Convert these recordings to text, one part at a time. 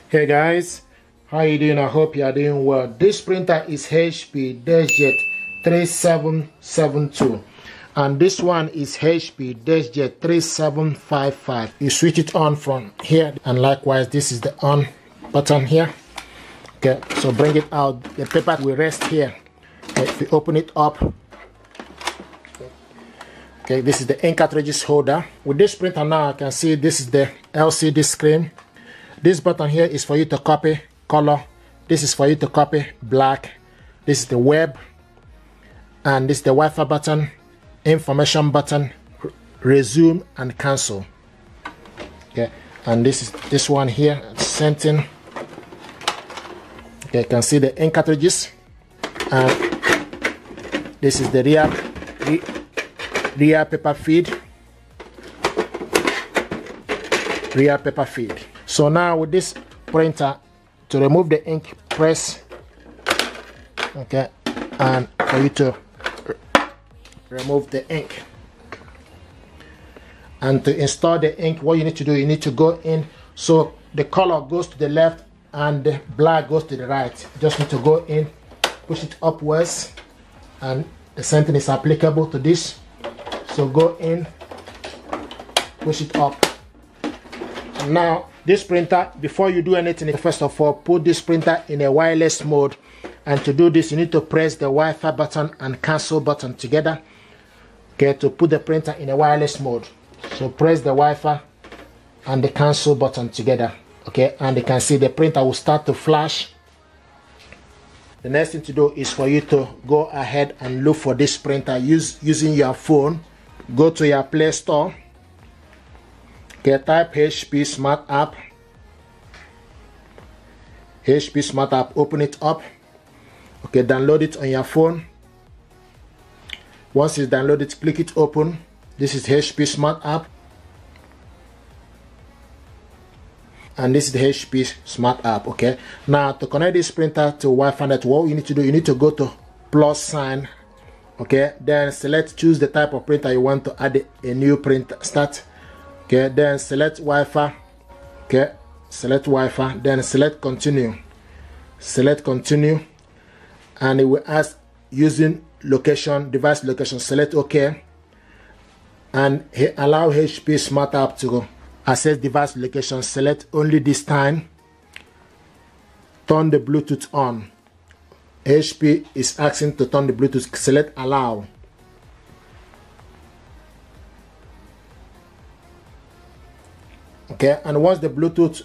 Hey guys, how you doing? I hope you are doing well. This printer is HP DeskJet 3772 and this one is HP DeskJet 3755. You switch it on from here, and likewise this is the on button here. Okay, so bring it out. The paper will rest here. Okay, if you open it up, okay, this is the ink cartridges holder. With this printer now, I can see this is the LCD screen. This button here is for you to copy color. This is for you to copy black. This is the web, and this is the Wi-Fi button, information button, resume and cancel. Okay, and this is this one here, same thing. Okay, you can see the ink cartridges, and this is the rear paper feed. Rear paper feed. So now with this printer, to remove the ink, press, okay, and for you to remove the ink. And to install the ink, what you need to do, you need to go in, so the color goes to the left and the black goes to the right. You just need to go in, push it upwards, and the same thing is applicable to this. So go in, push it up. And now this printer, before you do anything, first of all, put this printer in a wireless mode. And to do this, you need to press the Wi-Fi button and cancel button together, okay, to put the printer in a wireless mode. So press the Wi-Fi and the cancel button together, okay, and you can see the printer will start to flash. The next thing to do is for you to go ahead and look for this printer using your phone. Go to your Play Store. Okay, type HP Smart App. HP Smart App, open it up. Okay, download it on your phone. Once it's downloaded, click it open. This is HP Smart App. And this is the HP Smart App, okay. Now to connect this printer to Wi-Fi network, what you need to do, you need to go to plus sign, okay, then choose the type of printer you want to add a new printer, start. Okay, then select Wi-Fi. Okay, select Wi-Fi, then select continue. Select continue, and it will ask using location, device location. Select OK, and allow HP Smart App to access device location. Select only this time. Turn the Bluetooth on. HP is asking to turn the Bluetooth. Select allow. Okay, and once the Bluetooth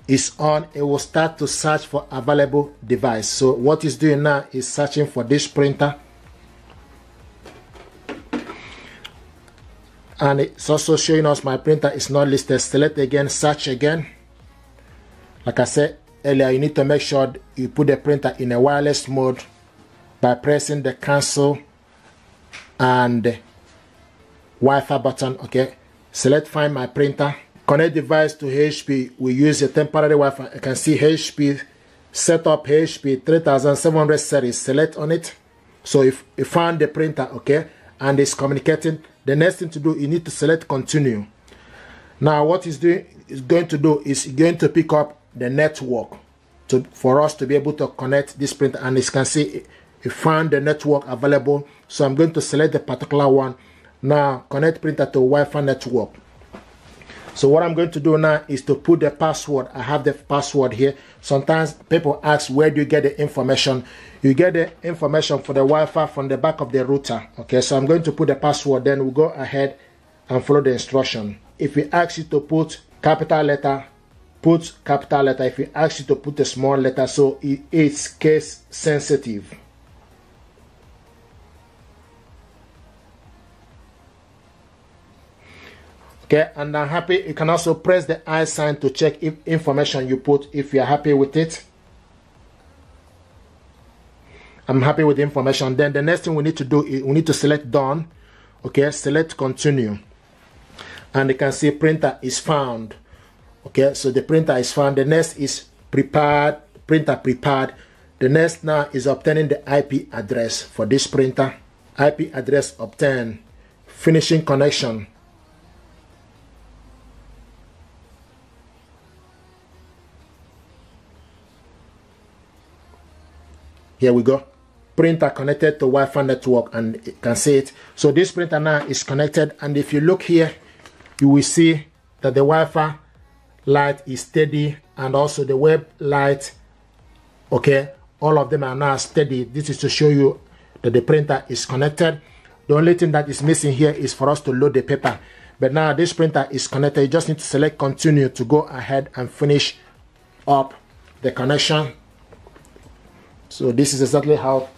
is on, it will start to search for available device. So what it's doing now is searching for this printer, and it's also showing us my printer is not listed. Select again, search again. Like I said earlier, you need to make sure you put the printer in a wireless mode by pressing the cancel and the Wi-Fi button. Okay, select find my printer. Connect device to HP. We use a temporary Wi-Fi. You can see HP setup HP 3700 series. Select on it. So if you found the printer, okay, and it's communicating, the next thing to do, you need to select continue. Now what it's doing is going to pick up the network for us to be able to connect this printer, and as you can see, it found the network available. So I'm going to select the particular one. Now connect printer to Wi-Fi network. So what I'm going to do now is to put the password. I have the password here. Sometimes people ask, where do you get the information? You get the information for the Wi-Fi from the back of the router. Okay, so I'm going to put the password, then we'll go ahead and follow the instruction. If we ask you to put capital letter, put capital letter. If we ask you to put a small letter, so it's case sensitive. Okay, and I'm happy. You can also press the I sign to check if information you put, if you're happy with it. I'm happy with the information. Then the next thing we need to do is we need to select done. Okay, select continue. And you can see printer is found. Okay, so the printer is found. The next is prepared, printer prepared. The next now is obtaining the IP address for this printer. IP address obtained. Finishing connection. Here we go. Printer connected to Wi-Fi network, and you can see it. So this printer now is connected, and if you look here, you will see that the Wi-Fi light is steady, and also the web light, okay, all of them are now steady. This is to show you that the printer is connected. The only thing that is missing here is for us to load the paper. But now this printer is connected. You just need to select continue to go ahead and finish up the connection. So this is exactly how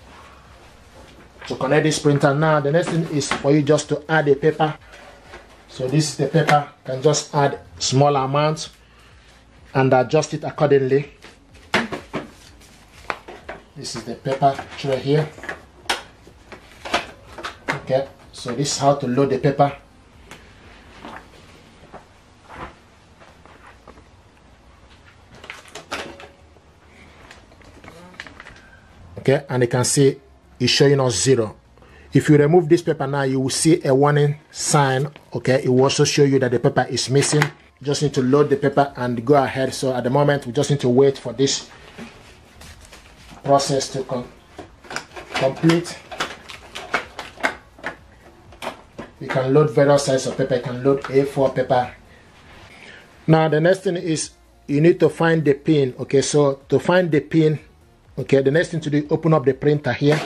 to connect this printer. Now the next thing is for you just to add a paper. So this is the paper. You can just add small amount and adjust it accordingly. This is the paper tray here. Okay, so this is how to load the paper. Okay, and you can see it's showing us 0. If you remove this paper now, you will see a warning sign. Okay, it will also show you that the paper is missing. You just need to load the paper and go ahead. So at the moment, we just need to wait for this process to complete. You can load various sizes of paper. You can load A4 paper. Now the next thing is you need to find the pin. Okay, so to find the pin, okay, the next thing to do, open up the printer here.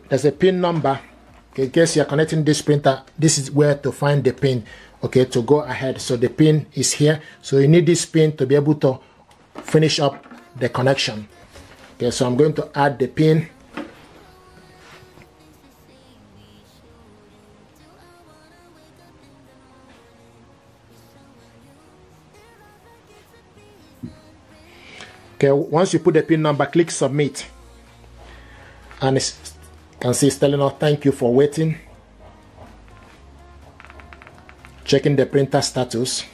There's a pin number. Okay, in case you're connecting this printer, this is where to find the pin. Okay, to go ahead. So the pin is here. So you need this pin to be able to finish up the connection. Okay, so I'm going to add the pin. Okay, once you put the pin number, click submit, and you can see it's telling us thank you for waiting. Checking the printer status.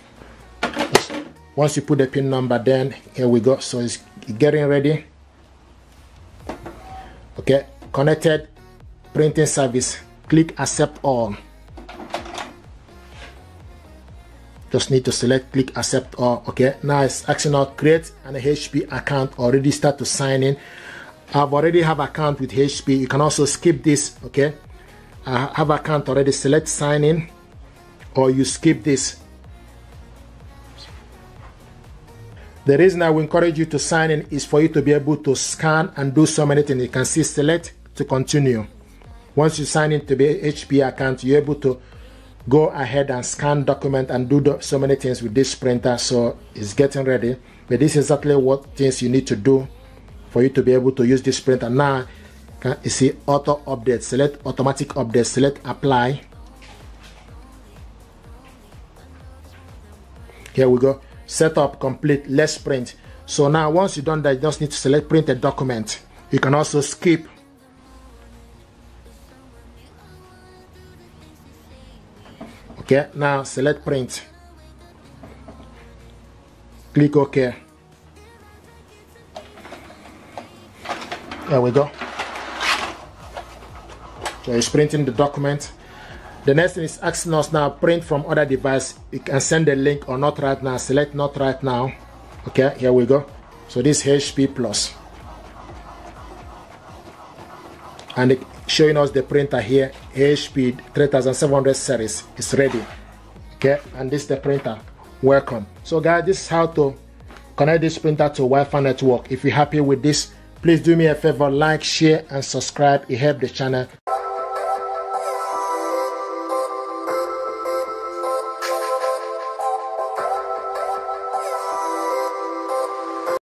Once you put the pin number, then here we go. So it's getting ready. Okay, connected printing service. Click accept all. Just need to select click accept all. Okay, now it's asking us create an HP account or register to sign in. I've already have account with HP. You can also skip this. Okay, I have account already. Select sign in, or you skip this. The reason I will encourage you to sign in is for you to be able to scan and do so many things. You can see select to continue. Once you sign in to the HP account, you're able to go ahead and scan document and do so many things with this printer. So it's getting ready. But this is exactly what things you need to do for you to be able to use this printer. Now you see auto update. Select automatic update. Select apply. Here we go. Setup complete. Let's print. So now once you've done that, you just need to select print a document. You can also skip. Okay, now select print. Click OK. There we go. So it's printing the document. The next thing is asking us now print from other device. You can send the link or not right now. Select not right now. Okay, here we go. So this HP Plus. And it's showing us the printer here, HP 3700 series is ready. Okay, and this is the printer. Welcome. So guys, this is how to connect this printer to Wi-Fi network. If you're happy with this, please do me a favor, like, share and subscribe. It helps the channel